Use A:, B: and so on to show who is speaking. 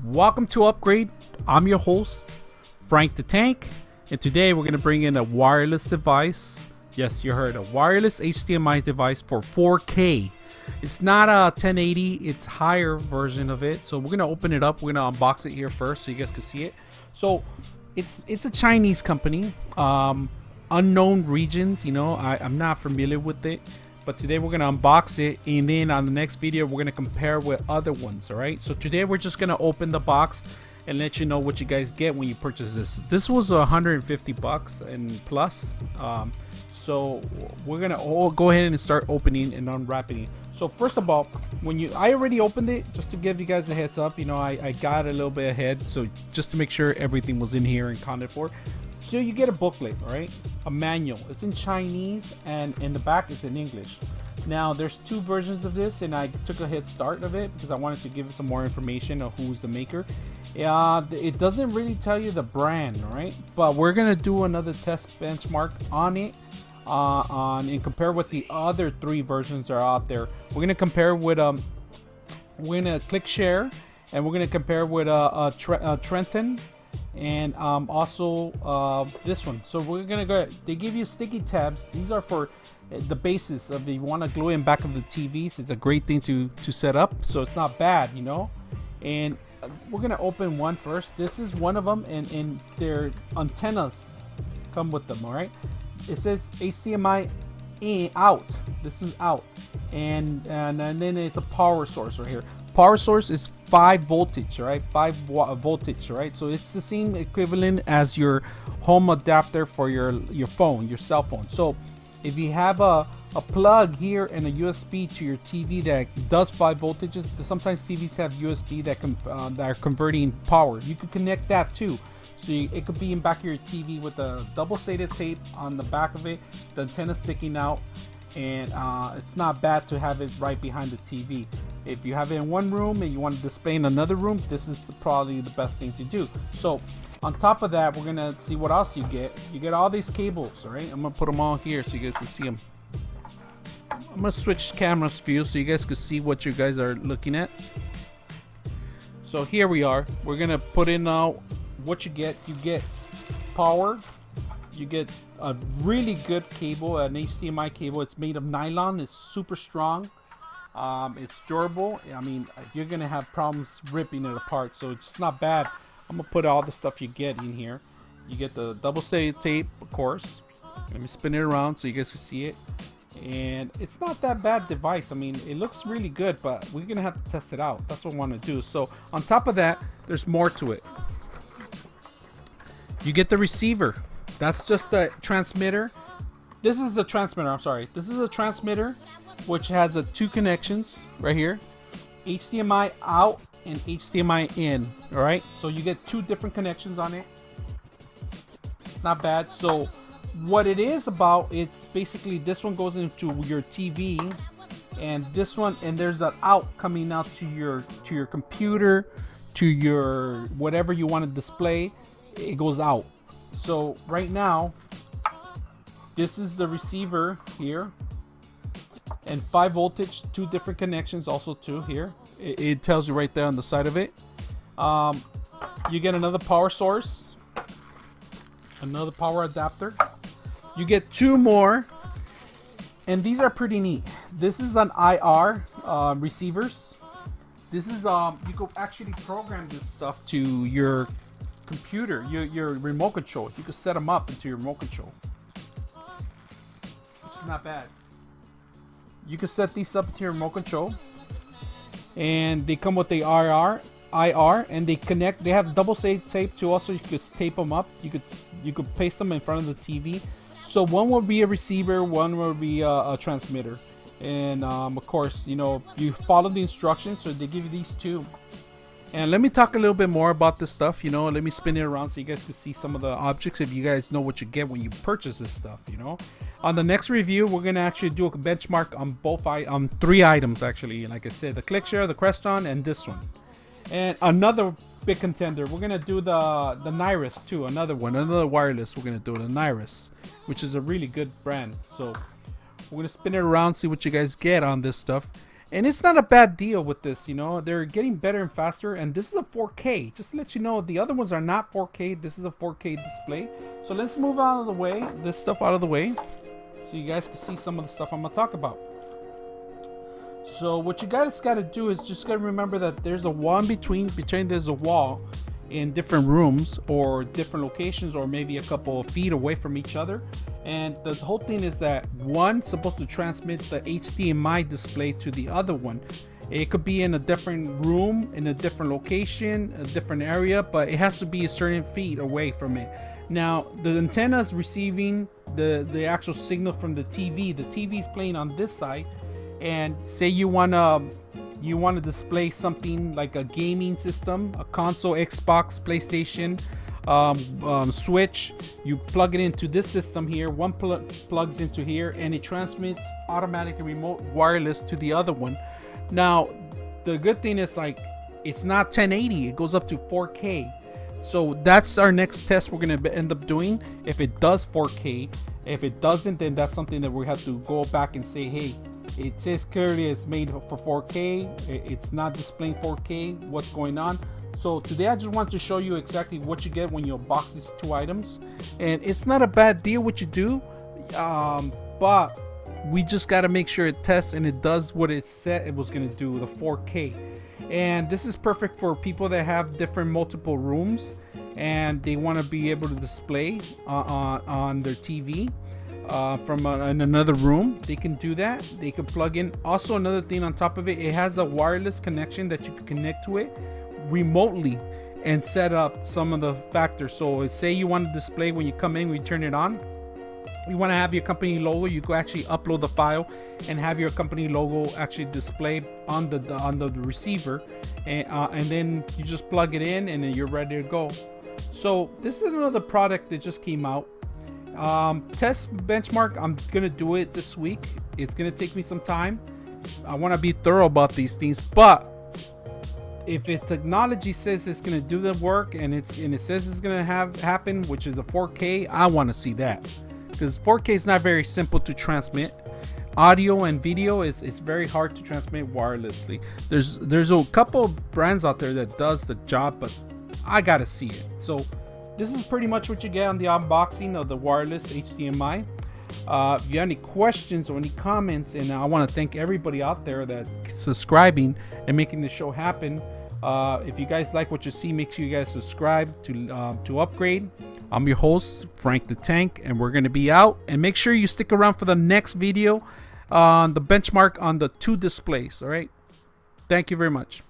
A: Welcome to Upgrade. I'm your host, Frank the Tank, and today we're going to bring in a wireless device. Yes, you heard, a wireless HDMI device for 4K. It's not a 1080, it's higher version of it. So we're going to open it up. We're going to unbox it here first so you guys can see it. So it's a Chinese company, unknown regions, I'm not familiar with it. But today we're going to unbox it, and then on the next video we're going to compare with other ones. All right, so today we're just going to open the box and let you know what you guys get when you purchase this. This was $150 and plus, so we're going to all go ahead and start opening and unwrapping it. So first of all, I already opened it, just to give you guys a heads up. I got a little bit ahead, so just to make sure everything was in here and accounted for. So you get a booklet, all right, a manual. It's in Chinese, and in the back it's in English. Now there's two versions of this, and I took a head start of it because I wanted to give some more information of who's the maker. It doesn't really tell you the brand, all right, but we're gonna do another test benchmark on it, and compare with the other three versions that are out there. We're gonna compare with we're gonna click share, and we're gonna compare with Trenton. And also this one. So we're gonna go, they give you sticky tabs. These are for the basis of if you want to glue in back of the TVs. It's a great thing to set up, so it's not bad, and we're gonna open one first. This is one of them, and their antennas come with them. All right, it says HDMI A out. This is out, and then it's a power source right here. Power source is 5 voltage, right? 5 voltage, right? So it's the same equivalent as your home adapter for your phone, your cell phone. So if you have a plug here and a USB to your TV that does 5 voltages, sometimes TVs have USB that are converting power. You could connect that too. So it could be in back of your TV with a double-sided tape on the back of it, the antenna sticking out, and it's not bad to have it right behind the TV. If you have it in one room and you want to display in another room, this is probably the best thing to do. So on top of that, we're gonna see what else you get. You get all these cables, all right? I'm gonna put them all here so you guys can see them. I'm gonna switch cameras view so you guys can see what you guys are looking at. So here we are. We're gonna put in what you get. You get power. You get a really good cable, an HDMI cable. It's made of nylon. It's super strong. It's durable. I mean, you're gonna have problems ripping it apart, so it's not bad. I'm gonna put all the stuff you get in here. You get the double-sided tape, of course. Let me spin it around so you guys can see it. And it's not that bad device. I mean, it looks really good, but we're gonna have to test it out. That's what I want to do. So on top of that, there's more to it. You get the receiver. That's just the transmitter. This is the transmitter. I'm sorry. This is a transmitter, which has 2 connections right here, HDMI out and HDMI in. All right, so you get 2 different connections on it. It's not bad. So what it is about, it's basically this one goes into your TV, and this one, and there's an out coming out to your computer, to your whatever you want to display. It goes out. So right now, this is the receiver here, and 5 voltage, 2 different connections, also 2 here. It tells you right there on the side of it. You get another power source, another power adapter. You get 2 more, and these are pretty neat. This is an IR receivers. This is you could actually program this stuff to your computer, your remote control. You could set them up into your remote control, which is not bad. You can set these up to your remote control, and they come with the IR, and they connect. They have double-sided tape too. Also, you could tape them up. You could paste them in front of the TV. So one will be a receiver, one will be a transmitter, and of course, you follow the instructions. So they give you these 2. And let me talk a little bit more about this stuff. Let me spin it around so you guys can see some of the objects, if you guys know what you get when you purchase this stuff. On the next review, we're gonna actually do a benchmark on 3 items actually. Like I said, the ClickShare, the Creston, and this one. And another big contender, we're gonna do the Nyrus too. Another wireless. We're gonna do the Nyrus, which is a really good brand. So we're gonna spin it around, see what you guys get on this stuff. And it's not a bad deal with this, you know. They're getting better and faster, and this is a 4K. Just to let you know, the other ones are not 4K. This is a 4K display. So let's move out of the way, this stuff out of the way, so you guys can see some of the stuff I'm gonna talk about. So what you guys got to do is just got to remember that there's a wall in between there's a wall in different rooms or different locations, or maybe a couple of feet away from each other. And the whole thing is that one's supposed to transmit the HDMI display to the other one. It could be in a different room, in a different location, a different area, but it has to be a certain feet away from it. Now, the antenna is receiving the actual signal from the TV. The TV is playing on this side, and say you want to display something like a gaming system, a console, Xbox, PlayStation, Switch. You plug it into this system here. One plugs into here, and it transmits automatically remote wireless to the other one. Now, the good thing is, like, it's not 1080. It goes up to 4K. So that's our next test we're going to end up doing. If it does 4K, if it doesn't, then that's something that we have to go back and say, hey, it says clearly it's made for 4K. It's not displaying 4K. What's going on? So today I just want to show you exactly what you get when you box these two items. And it's not a bad deal what you do, but we just got to make sure it tests and it does what it said it was going to do, the 4K. And this is perfect for people that have different multiple rooms and they want to be able to display on their TV from in another room. They can do that. They can plug in. Also, another thing on top of it, it has a wireless connection that you can connect to it remotely and set up some of the factors. So say you want to display when you come in, we turn it on, you want to have your company logo, you can actually upload the file and have your company logo actually display on the receiver, and then you just plug it in and then you're ready to go. So this is another product that just came out. Test benchmark, I'm gonna do it this week. It's gonna take me some time. I want to be thorough about these things, but if its technology says it's gonna do the work and it says it's gonna happen, which is a 4K, I want to see that, because 4K is not very simple to transmit. Audio and video, it's very hard to transmit wirelessly. There's a couple of brands out there that does the job, but I gotta see it. So this is pretty much what you get on the unboxing of the wireless HDMI. If you have any questions or any comments, and I want to thank everybody out there that's subscribing and making the show happen. If you guys like what you see, make sure you guys subscribe to Upgrade. I'm your host, Frank the Tank, and we're going to be out. And make sure you stick around for the next video on the benchmark on the two displays. All right. Thank you very much.